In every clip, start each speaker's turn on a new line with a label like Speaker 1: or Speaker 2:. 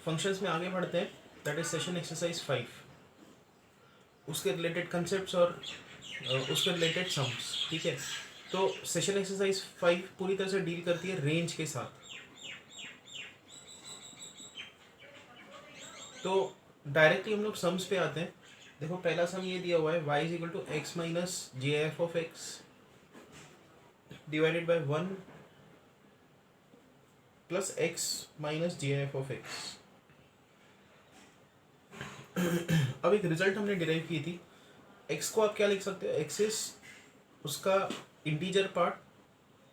Speaker 1: Functions में आगे बढ़ते हैं, दैट इज सेशन एक्सरसाइज 5, उसके रिलेटेड कंसेप्ट्स और उसके रिलेटेड सम्स। ठीक है, तो सेशन एक्सरसाइज 5 पूरी तरह से डील करती है रेंज के साथ। तो डायरेक्टली हम लोग सम्स पे आते हैं। देखो पहला सम ये दिया हुआ है, y is equal to x minus J F of x divided by 1 plus x minus J F of x. अब एक रिजल्ट हमने डिराइव की थी, x को आप क्या लिख सकते हो, x इज उसका इंटीजर पार्ट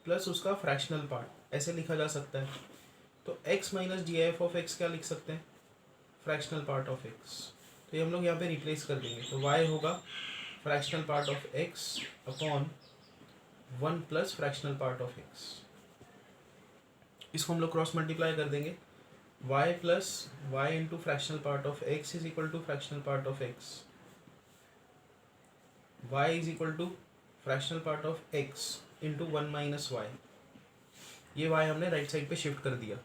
Speaker 1: प्लस उसका फ्रैक्शनल पार्ट, ऐसे लिखा जा सकता है। तो x minus G F of x क्या लिख सकते हैं, फ्रैक्शनल पार्ट ऑफ x। तो ये हम लोग यहाँ पे रिप्लेस कर देंगे, तो y होगा fractional part of x upon 1 plus fractional part of x। इसको हम लोग क्रॉस मल्टीप्लाई कर देंगे, y plus y into fractional part of x is equal to fractional part of x, y is equal to fractional part of x into 1 minus y. ये y हमने right side पे shift कर दिया,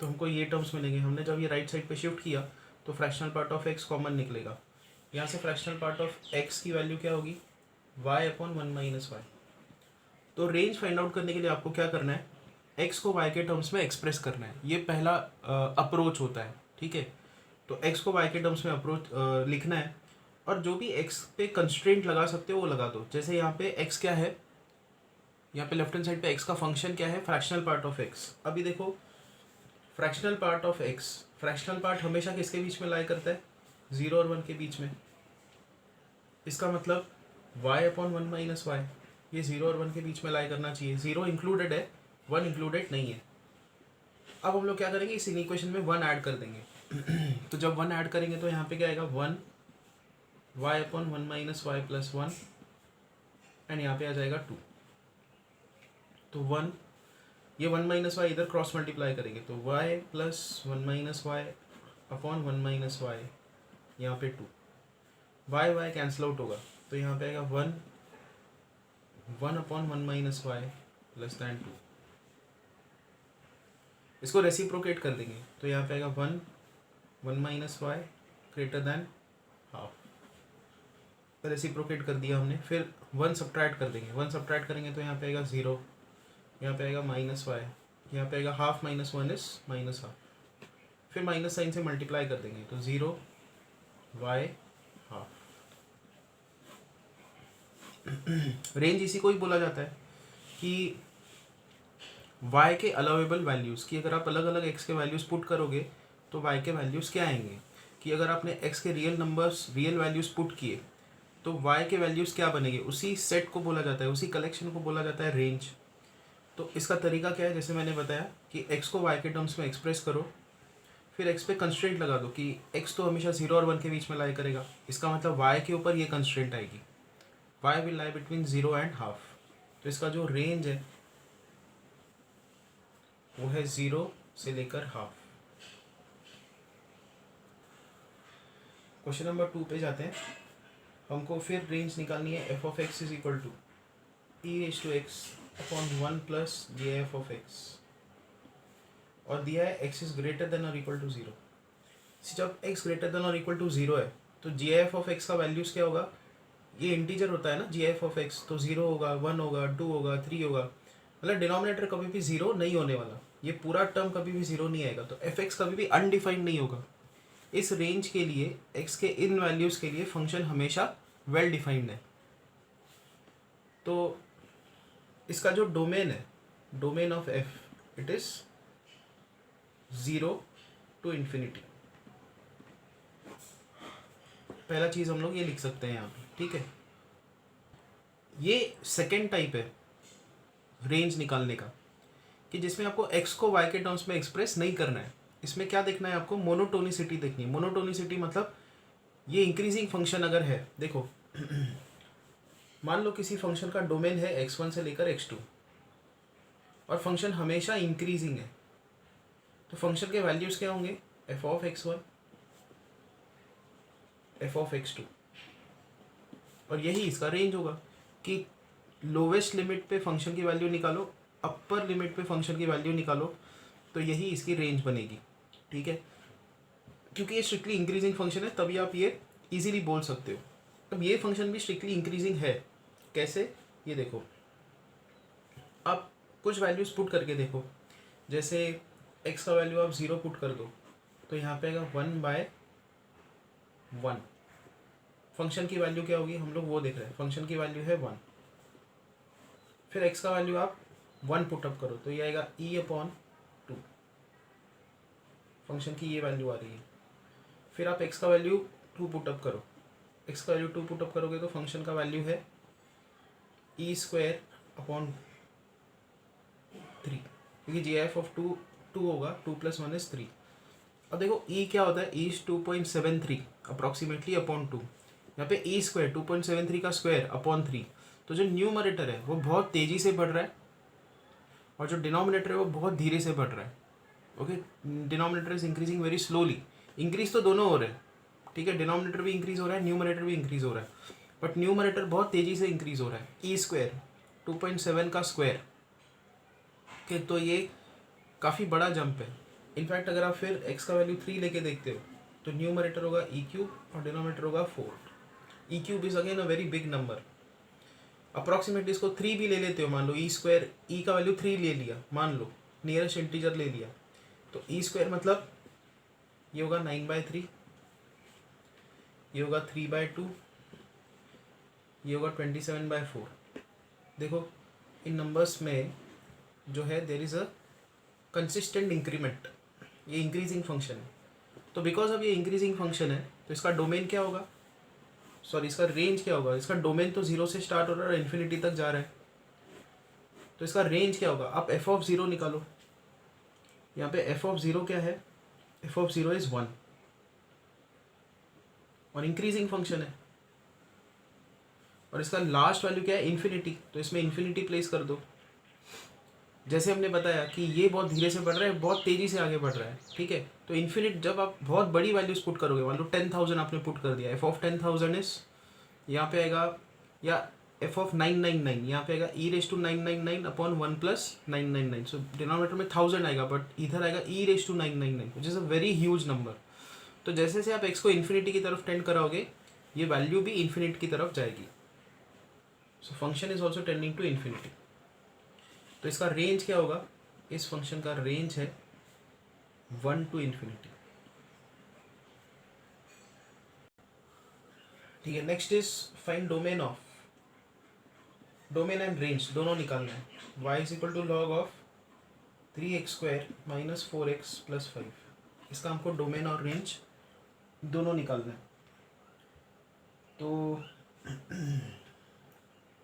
Speaker 1: तो हमको ये टर्म्स मिलेंगे। हमने जब ये राइट साइड पे शिफ्ट किया तो fractional part of x common निकलेगा, यहाँ से फ्रैक्शनल पार्ट ऑफ x की वैल्यू क्या होगी, y अपॉन 1 माइनस वाई। तो रेंज फाइंड आउट करने के लिए आपको क्या करना है, x को y के टर्म्स में एक्सप्रेस करना है, ये पहला अप्रोच होता है। ठीक है, तो x को y के टर्म्स में अप्रोच लिखना है, और जो भी x पे कंस्ट्रेंट लगा सकते हो वो लगा दो। जैसे यहाँ पे x क्या है, यहाँ पे लेफ्ट हैंड साइड पे x का फंक्शन क्या है, फ्रैक्शनल पार्ट ऑफ x। अभी देखो fractional part of x, fractional part हमेशा किसके बीच में लाई करता है, 0 और 1 के बीच में। इसका मतलब y अपॉन 1 माइनस वाई, ये 0 और 1 के बीच में लाई करना चाहिए। 0 इंक्लूडेड है, 1 इंक्लूडेड नहीं है। अब हम लोग क्या करेंगे, इस इक्वेशन में 1 ऐड कर देंगे। तो जब 1 ऐड करेंगे तो यहाँ पे क्या आएगा, 1 y upon 1 minus y plus 1, and यहाँ पे आ जाएगा 2। तो 1, ये 1 माइनस वाई इधर क्रॉस मल्टीप्लाई करेंगे तो y plus 1 minus y upon 1 minus y, यहाँ पे 2, y कैंसिल आउट होगा, तो यहाँ पे आएगा 1 upon 1 minus y plus than 2। इसको रेसिप्रोकेट कर देंगे तो यहाँ पे आएगा 1 minus y greater than half. Reciprocate कर दिया हमने, फिर 1 सब्ट्रैक्ट कर देंगे, 1 सब्ट्रैक्ट करेंगे तो यहाँ पे आएगा 0, यहाँ पे आएगा माइनस वाई, यहाँ पे आएगा half minus 1 is minus half, फिर माइनस साइन से मल्टीप्लाई कर देंगे तो 0 वाई हाफ। रेंज इसी को ही बोला जाता है कि y के अलाउेबल वैल्यूज़ की अगर आप अलग अलग x के वैल्यूज़ पुट करोगे तो y के वैल्यूज़ क्या आएंगे, कि अगर आपने x के real numbers real values put किए तो y के वैल्यूज़ क्या बनेंगे, उसी सेट को बोला जाता है, उसी कलेक्शन को बोला जाता है रेंज। तो इसका तरीका क्या है, जैसे मैंने बताया कि x को y के टर्म्स में एक्सप्रेस करो, फिर x पे कंस्ट्रेंट लगा दो कि x तो हमेशा 0 और 1 के बीच में लाई करेगा, इसका मतलब y के ऊपर ये कंस्ट्रेंट आएगी, y will lie between 0 and half. तो इसका जो रेंज है वो है 0 से लेकर हाफ। क्वेश्चन नंबर 2 पे जाते हैं। हमको फिर रेंज निकालनी है, f of x is equal to e raise to x upon 1 plus J F of x, और दिया है x इज ग्रेटर देन और इक्वल टू 0। जब x ग्रेटर देन और इक्वल टू 0 है तो जे एफ ऑफ एक्स का values क्या होगा, ये इंटीजर होता है ना जे एफ ऑफ एक्स, तो 0 होगा, 1 होगा, 2 होगा, 3 होगा, मतलब डिनोमिनेटर कभी भी 0 नहीं होने वाला, ये पूरा टर्म कभी भी 0 नहीं आएगा। तो एफ एक्स कभी भी अनडिफाइंड नहीं होगा। इस रेंज के लिए x के इन वैल्यूज़ के लिए फंक्शन हमेशा वेल डिफाइंड है। तो इसका जो डोमेन है, domain of f, it is 0 to infinity. पहला चीज़ हम लोग ये लिख सकते हैं यहाँ पे, ठीक है। ये सेकेंड टाइप है रेंज निकालने का, कि जिसमें आपको x को y के टर्म्स में एक्सप्रेस नहीं करना है। इसमें क्या देखना है आपको, मोनोटोनिसिटी देखनी है। मोनोटोनिसिटी मतलब ये इंक्रीजिंग फंक्शन अगर है, देखो मान लो किसी फंक्शन का डोमेन है x1 से लेकर x2 और फंक्शन हमेशा इंक्रीजिंग है, तो फंक्शन के वैल्यूज़ क्या होंगे, f of x1, f of x2, और यही इसका रेंज होगा कि लोवेस्ट लिमिट पे फंक्शन की वैल्यू निकालो, अपर लिमिट पे फंक्शन की वैल्यू निकालो, तो यही इसकी रेंज बनेगी, ठीक है। क्योंकि ये स्ट्रिक्टली इंक्रीजिंग फंक्शन है तभी आप ये इजीली बोल सकते हो। अब ये फंक्शन भी स्ट्रिक्टली इंक्रीजिंग है, कैसे, ये देखो, आप कुछ वैल्यूज़ पुट करके देखो। जैसे x का वैल्यू आप 0 पुट कर दो तो यहाँ पे आएगा 1/1। फंक्शन की वैल्यू क्या होगी, हम लोग वो देख रहे हैं, फंक्शन की वैल्यू है 1। फिर x का वैल्यू आप 1 पुटअप करो तो ये आएगा e/2। फंक्शन की ये वैल्यू आ रही है। फिर आप x का वैल्यू 2 पुटअप करो, x का वैल्यू 2 पुटअप करोगे तो फंक्शन का वैल्यू है e²/3, क्योंकि GF(2) 2 होगा, 2 + 1 = 3। अब देखो e क्या होता है, e is 2.73 अप्रॉक्सीमेटली अपॉन 2। यहाँ पे e² 2.73 का स्क्वायर अपॉन 3। तो जो न्यूमरेटर है वो बहुत तेज़ी से बढ़ रहा है और जो डिनोमिनेटर है वो बहुत धीरे से बढ़ रहा है। Okay, denominator is increasing very slowly. Increase तो दोनों हो रहे हैं, ठीक है, डिनोमिनेटर भी इंक्रीज हो रहा है, न्यूमरेटर भी इंक्रीज हो रहा है, बट न्यूमरेटर बहुत तेज़ी से इंक्रीज हो रहा है। e² 2.7 का स्क्वायर के, तो ये काफ़ी बड़ा जंप है। इनफैक्ट अगर आप फिर x का वैल्यू 3 लेके देखते हो तो न्यूमरेटर होगा e³ और डिनोमिनेटर होगा 4। e³ is again a very big number. Approximately इसको 3 भी ले लेते हो, मान लो e² e का वैल्यू 3 ले लिया, मान लो नियरेस्ट इंटीजर ले लिया, तो e² मतलब ये होगा 9/3, ये होगा 3/2, ये होगा 27/4। देखो इन नंबर्स में जो है there is a consistent increment, ये इंक्रीजिंग फंक्शन है। तो बिकॉज अब ये इंक्रीजिंग फंक्शन है तो इसका डोमेन क्या होगा, सॉरी इसका रेंज क्या होगा, इसका डोमेन तो 0 से स्टार्ट हो रहा है और इन्फिनिटी तक जा रहा है, तो इसका रेंज क्या होगा। आप f(0) निकालो, यहाँ पे f(0) क्या है, f(0) इज 1 और इंक्रीजिंग फंक्शन है, और इसका लास्ट वैल्यू क्या है, इन्फिनिटी, तो इसमें इन्फिनिटी प्लेस कर दो। जैसे हमने बताया कि ये बहुत धीरे से बढ़ रहा है, बहुत तेज़ी से आगे बढ़ रहा है, ठीक है, तो इन्फिनिट जब आप बहुत बड़ी वैल्यूज पुट करोगे, मान लो 10,000 आपने पुट कर दिया, f(10,000) इज यहाँ पे आएगा, या f(999) यहाँ पे आएगा e⁻999 अपॉन 1 + 999। सो डिनोमिनेटर में 1000 आएगा बट इधर आएगा e⁻999 which is a very huge number. तो जैसे जैसे आप x को इन्फिनिटी की तरफ टेंड कराओगे ये वैल्यू भी इन्फिनिट की तरफ जाएगी। So function is also tending to infinity. तो इसका रेंज क्या होगा, इस फंक्शन का रेंज है 1 to इन्फिनिटी, ठीक है। Next is find domain of, domain and range दोनों निकालना है। y = log of 3x² - 4x + 5, इसका हमको डोमेन और रेंज दोनों निकालना है। तो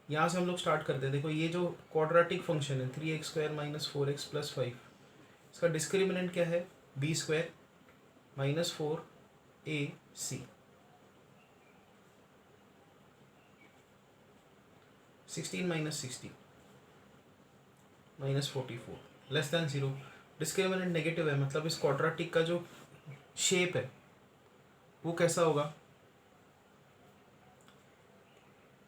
Speaker 1: यहाँ से हम लोग स्टार्ट करते हैं। देखो ये जो क्वाड्रेटिक फंक्शन है 3x² - 4x + 5, इसका डिस्क्रिमिनेंट क्या है, b² - 4ac, 16 - 60 - 44 <0। डिस्क्रिमिनेंट नेगेटिव है, मतलब इस क्वाड्रेटिक का जो शेप है वो कैसा होगा,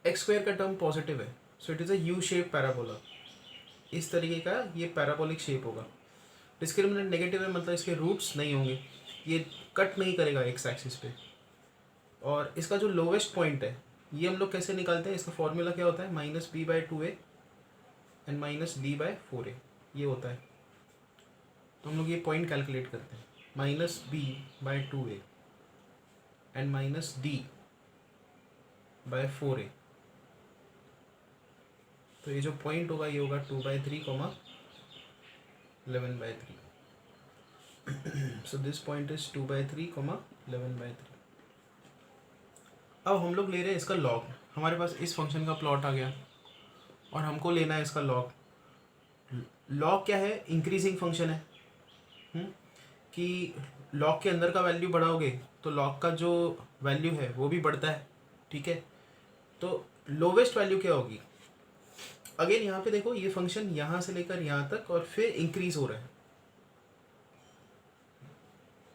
Speaker 1: x² का टर्म पॉजिटिव है, so it is a U shape parabola, इस तरीके का ये पैराबोलिक शेप होगा। डिस्क्रिमिनेंट नेगेटिव है मतलब इसके रूट्स नहीं होंगे, ये कट नहीं करेगा एक्स एक्सिस पे। और इसका जो लोवेस्ट पॉइंट है ये हम लोग कैसे निकालते हैं, इसका फॉर्मूला क्या होता है, -b/2a एंड -d/4a, ये होता है। तो हम लोग ये पॉइंट कैलकुलेट करते हैं, -b/2a एंड -d/4a। तो ये जो पॉइंट होगा ये होगा 2/3, 11/3। So this point is 2/3, 11/3। अब हम लोग ले रहे हैं इसका लॉग। हमारे पास इस फंक्शन का प्लॉट आ गया और हमको लेना है इसका लॉग। लॉग क्या है, इंक्रीजिंग फंक्शन है, कि लॉग के अंदर का वैल्यू बढ़ाओगे तो लॉग का जो वैल्यू है वो भी बढ़ता है, ठीक है। तो लोवेस्ट वैल्यू क्या होगी, अगेन यहाँ पे देखो ये फंक्शन यहाँ से लेकर यहाँ तक और फिर इंक्रीज हो रहा है,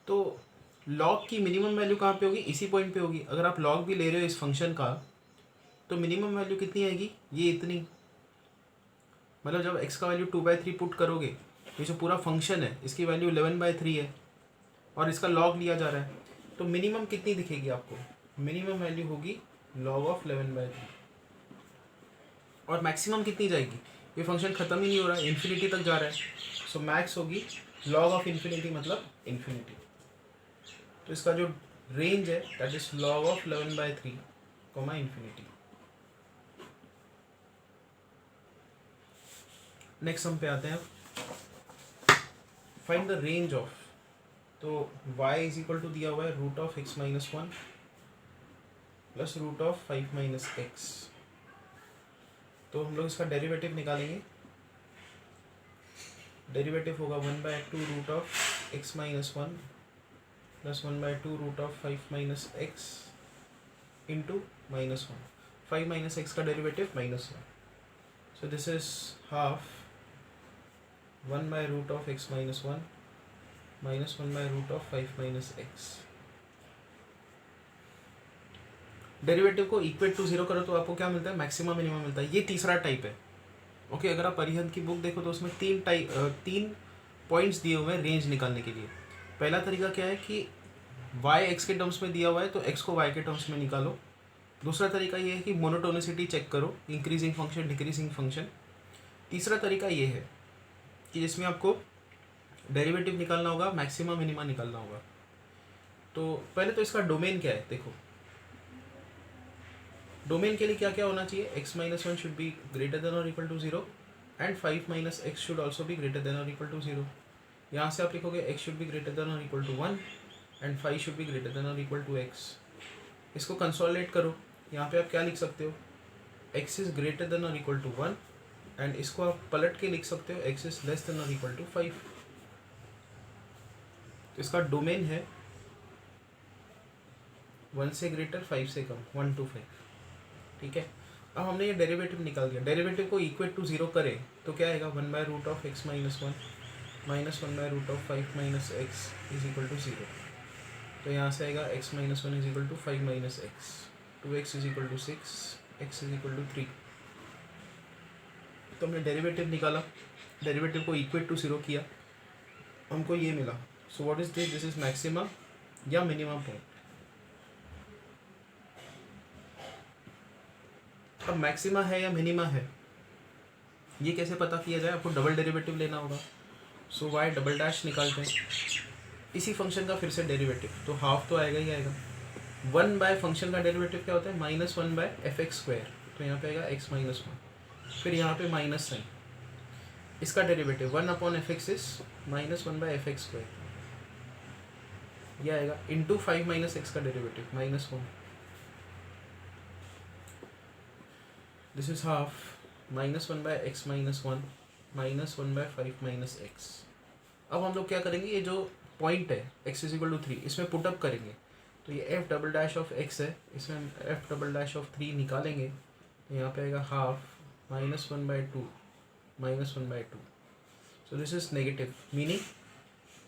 Speaker 1: तो लॉग की मिनिमम वैल्यू कहाँ पे होगी, इसी पॉइंट पे होगी। अगर आप लॉग भी ले रहे हो इस फंक्शन का तो मिनिमम वैल्यू कितनी आएगी, ये इतनी, मतलब जब x का वैल्यू 2/3 पुट करोगे ये जो पूरा फंक्शन है इसकी वैल्यू 11/3 है और इसका लॉग लिया जा रहा है, तो मिनिमम कितनी दिखेगी आपको? मिनिमम वैल्यू होगी log ऑफ 11/3। और मैक्सिमम कितनी जाएगी? ये फंक्शन ख़त्म ही नहीं हो रहा है, इन्फिनिटी तक जा रहा है, सो मैक्स होगी log ऑफ इन्फिनिटी मतलब इन्फिनिटी। तो इसका जो रेंज है that is log of 11/3 comma infinity. Next हम पे आते हैं, फाइंड द रेंज ऑफ। तो y इज इक्वल टू दिया हुआ है root of x minus 1 plus root of 5 minus x. तो हम लोग इसका डेरिवेटिव निकालेंगे। डेरिवेटिव होगा 1/2 root of x minus 1 plus 1/2 root of 5 minus x into -1। 5 minus x का derivative -1, so this is half 1/रूट ऑफ x माइनस 1 माइनस 1/रूट of 5 minus x. Derivative को इक्वेट टू 0 करो तो आपको क्या मिलता है? मैक्सिमम मिनिमम मिलता है। ये तीसरा टाइप है। ओके, अगर आप परिहंत की बुक देखो तो उसमें तीन पॉइंट्स दिए हुए हैं रेंज निकालने के लिए। पहला तरीका क्या है कि y x के टर्म्स में दिया हुआ है तो x को y के टर्म्स में निकालो। दूसरा तरीका ये है कि मोनोटोनिसिटी चेक करो, इंक्रीजिंग फंक्शन डिक्रीजिंग फंक्शन। तीसरा तरीका ये है कि जिसमें आपको डेरिवेटिव निकालना होगा, मैक्सिमम मिनिमा निकालना होगा। तो पहले तो इसका डोमेन क्या है देखो। डोमेन के लिए क्या क्या होना चाहिए? x minus 1 should be greater than और equal to 0 and 5 minus x should also be greater than और इक्वल टू 0। यहाँ से आप लिखोगे x should be greater than और equal to 1 and 5 should be greater than और इक्वल टू x। इसको consolidate करो। यहाँ पे आप क्या लिख सकते हो? x इज ग्रेटर देन और इक्वल टू 1 एंड इसको आप पलट के लिख सकते हो x इज लेस देन और इक्वल टू 5। तो इसका डोमेन है 1 से ग्रेटर 5 से कम, 1 to 5। ठीक है, अब हमने ये डेरिवेटिव निकाल दिया। डेरिवेटिव को इक्वेट टू 0 करें तो क्या आएगा? 1/रूट ऑफ x माइनस 1 माइनस 1/रूट of 5 minus x is equal to 0। तो यहाँ से आएगा x minus 1 is equal to 5 minus x, 2x is equal to 6, x is equal to 3। तो हमने डेरिवेटिव निकाला, डेरिवेटिव को इक्वेट टू 0 किया, हमको ये मिला। So what is this? This is maximum या मिनिमम पॉइंट। अब मैक्सिमा है या मिनिमा है ये कैसे पता किया जाए? आपको डबल डेरिवेटिव लेना होगा। सो y डबल डैश निकालते हैं, इसी फंक्शन का फिर से डेरिवेटिव, तो हाफ तो आएगा ही आएगा। 1 बाय फंक्शन का डेरिवेटिव क्या होता है? -1/fx²। तो यहाँ पे आएगा x माइनस 1, फिर यहाँ पे माइनस साइन, इसका डेरिवेटिव 1/fx इज -1/fx², यह आएगा इंटू 5 माइनस एक्स का derivative -1। This is half -1/x minus 1 -1/5 minus x. अब हम लोग क्या करेंगे? ये जो पॉइंट है x इज इक्वल टू 3, इसमें पुटअप करेंगे। तो ये f double dash of x है, इसमें हम f डबल डैश ऑफ 3 निकालेंगे। तो यहाँ पे आएगा half -1/2 -1/2। So this is negative, meaning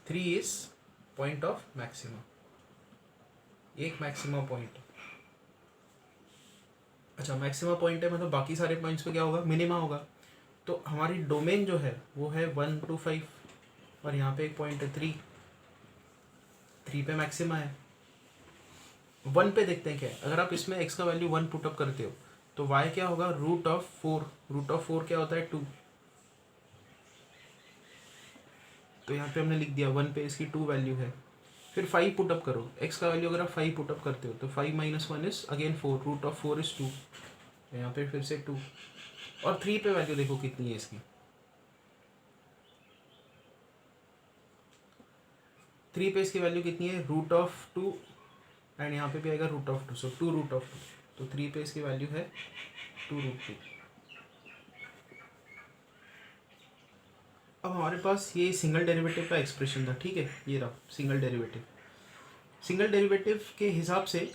Speaker 1: 3 is point of maxima. एक मैक्सिमा पॉइंट। अच्छा, मैक्सिमा पॉइंट है मतलब बाकी सारे पॉइंट्स पे क्या होगा? मिनिमा होगा। तो हमारी डोमेन जो है वो है 1 to 5 और यहाँ पे एक पॉइंट है 3 पे मैक्सिमा है। 1 पे देखते हैं क्या है। अगर आप इसमें x का वैल्यू 1 पुटअप करते हो तो y क्या होगा? Root of 4। रूट ऑफ 4 क्या होता है? 2। तो यहाँ पे हमने लिख दिया 1 पे इसकी 2 वैल्यू है। फिर 5 पुटअप करो, x का वैल्यू अगर आप 5 पुटअप करते हो तो 5 minus 1 is again 4, root of 4 is 2। यहाँ पे फिर से 2 और 3 पे वैल्यू देखो कितनी है इसकी। 3 पे इसकी वैल्यू कितनी है? रूट ऑफ 2 एंड यहाँ पे भी आएगा root of 2, so 2 root of 2। तो 3 पे इसकी वैल्यू है 2√2। अब हमारे पास ये सिंगल डेरिवेटिव का एक्सप्रेशन था। ठीक है, ये रहा सिंगल डेरिवेटिव। सिंगल डेरिवेटिव के हिसाब से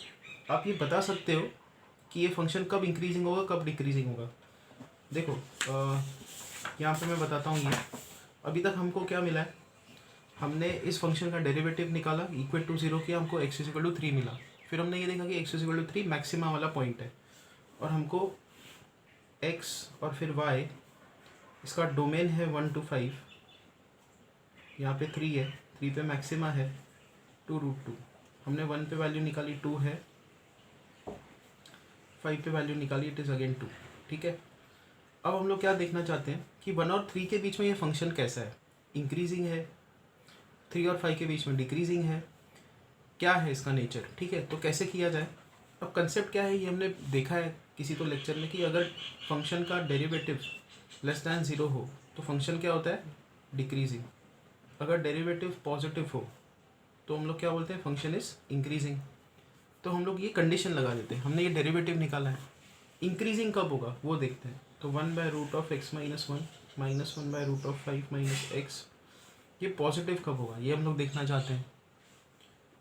Speaker 1: आप ये बता सकते हो कि ये फंक्शन कब इंक्रीजिंग होगा कब डिक्रीजिंग होगा। देखो यहाँ पे मैं बताता हूँ। ये अभी तक हमको क्या मिला है? हमने इस फंक्शन का डेरिवेटिव निकाला, इक्वल टू 0 किया, हमको x इक्वल टू 3 मिला। फिर हमने ये देखा कि x इक्वल टू 3 मैक्सिमा वाला पॉइंट है और हमको x और फिर y, इसका डोमेन है 1 to 5 यहाँ पे 3 है, 3 पे मैक्सिमा है 2√2, हमने 1 पे वैल्यू निकाली 2 है, 5 पे वैल्यू निकाली इट इज़ अगेन 2। ठीक है, अब हम लोग क्या देखना चाहते हैं कि 1 और 3 के बीच में ये फंक्शन कैसा है, इंक्रीजिंग है, 3 और 5 के बीच में डिक्रीजिंग है, क्या है इसका नेचर। ठीक है, तो कैसे किया जाए। अब कंसेप्ट क्या है, ये हमने देखा है किसी तो लेक्चर में कि अगर फंक्शन का डेरिवेटिव लेस दैन 0 हो तो फंक्शन क्या होता है, डिक्रीजिंग। अगर डेरिवेटिव पॉजिटिव हो तो हम लोग क्या बोलते हैं, फंक्शन इज इंक्रीजिंग। तो हम लोग ये कंडीशन लगा देते हैं, हमने ये डेरिवेटिव निकाला है, इंक्रीजिंग कब होगा वो देखते हैं। तो 1/√(x - 1 - 1/√5 - x, ये पॉजिटिव कब होगा ये हम लोग देखना चाहते हैं।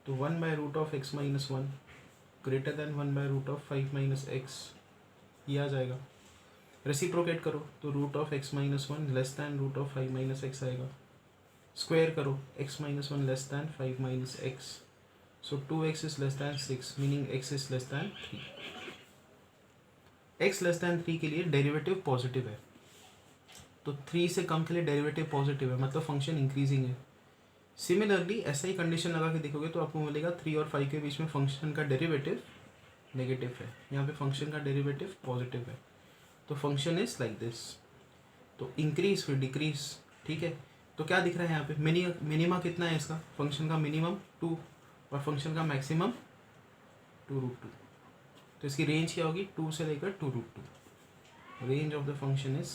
Speaker 1: तो 1/√(x - 1 ग्रेटर देन 1/√5 - x, ये आ जाएगा। रेसिप्रोकेट करो तो (√(x - 1 लेस दैन (√5 - x आएगा। स्क्वायर करो x - 1 less than 5 - x, so 2x is less than 6 meaning x is less than 3। x less than 3 के लिए डेरिवेटिव पॉजिटिव है, तो 3 से कम के लिए डेरिवेटिव पॉजिटिव है, मतलब फंक्शन इंक्रीजिंग है। सिमिलरली ऐसा ही कंडीशन लगा के देखोगे तो आपको मिलेगा 3 और 5 के बीच में फंक्शन का डेरिवेटिव नेगेटिव है, यहाँ पे फंक्शन का डेरिवेटिव पॉजिटिव है, तो फंक्शन इज लाइक दिस। तो इंक्रीज फिर डिक्रीज। ठीक है, तो क्या दिख रहा है यहाँ पे, मिनिमा कितना है इसका, फंक्शन का मिनिमम 2 और फंक्शन का मैक्सिमम 2√2। तो इसकी रेंज क्या होगी, 2 से लेकर 2√2। Range of the function is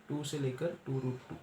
Speaker 1: 2 से लेकर 2√2।